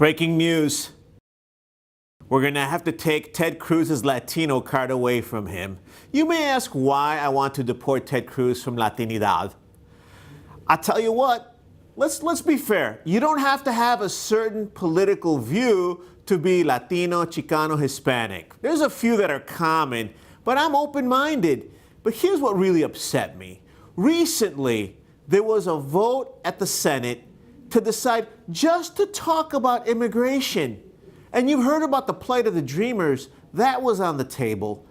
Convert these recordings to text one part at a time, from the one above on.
Breaking news. We're going to have to take Ted Cruz's Latino card away from him. You may ask why I want to deport Ted Cruz from Latinidad. I tell you what, let's be fair. You don't have to have a certain political view to be Latino, Chicano, Hispanic. There's a few that are common, but I'm open-minded. But here's what really upset me. Recently, there was a vote at the Senate to decide just to talk about immigration. And you've heard about the plight of the Dreamers. That was on the table.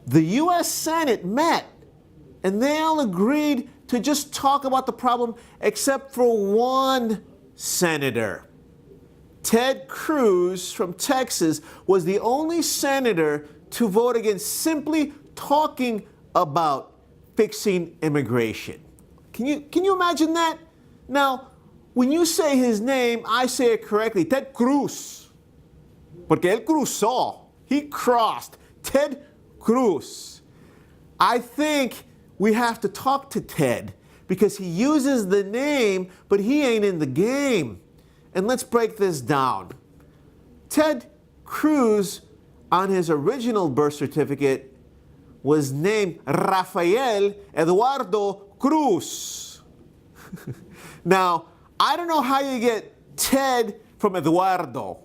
The U.S. Senate met, and they all agreed to just talk about the problem, except for one senator. Ted Cruz from Texas was the only senator to vote against simply talking about fixing immigration. Can you imagine that? Now, when you say his name, I say it correctly, Ted Cruz. Porque él cruzó. He crossed. Ted Cruz. I think we have to talk to Ted because he uses the name, but he ain't in the game. And let's break this down. Ted Cruz, on his original birth certificate, was named Rafael Eduardo Cruz. Now, I don't know how you get Ted from Eduardo.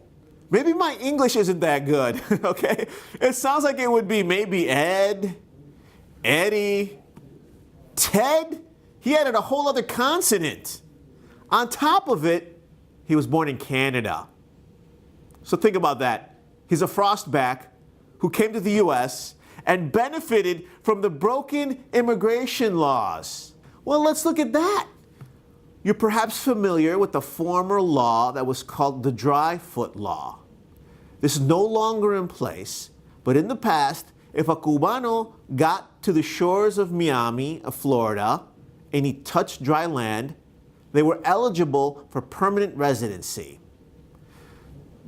Maybe my English isn't that good, okay? It sounds like it would be maybe Ed, Eddie, Ted. He added a whole other consonant. On top of it, he was born in Canada. So think about that. He's a frostback who came to the U.S. and benefited from the broken immigration laws. Well, let's look at that. You're perhaps familiar with the former law that was called the Dry Foot Law. This is no longer in place, but in the past, if a Cubano got to the shores of Miami, of Florida, and he touched dry land, they were eligible for permanent residency.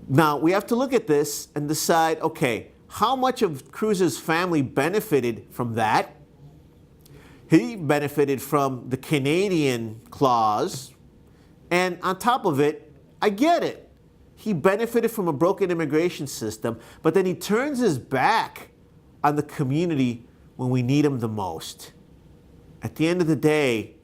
Now, we have to look at this and decide, okay, how much of Cruz's family benefited from that? He benefited from the Canadian clause, and on top of it, I get it. He benefited from a broken immigration system, but then he turns his back on the community when we need him the most. At the end of the day,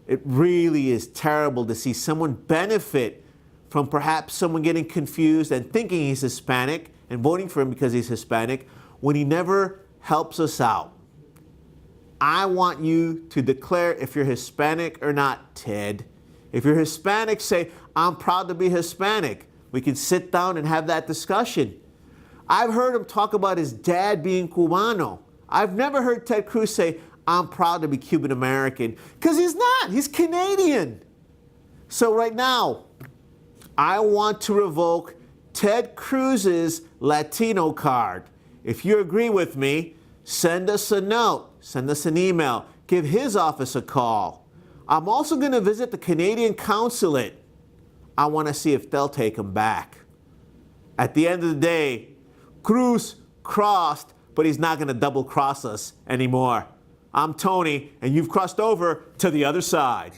it really is terrible to see someone benefit from perhaps someone getting confused and thinking he's Hispanic and voting for him because he's Hispanic when he never helps us out. I want you to declare if you're Hispanic or not, Ted. If you're Hispanic, say, I'm proud to be Hispanic. We can sit down and have that discussion. I've heard him talk about his dad being Cubano. I've never heard Ted Cruz say, I'm proud to be Cuban American, because he's not. He's Canadian. So right now, I want to revoke Ted Cruz's Latino card. If you agree with me, send us a note, send us an email, give his office a call. I'm also going to visit the Canadian consulate. I want to see if they'll take him back. At the end of the day, Cruz crossed, but he's not going to double cross us anymore. I'm Tony, and you've crossed over to the other side.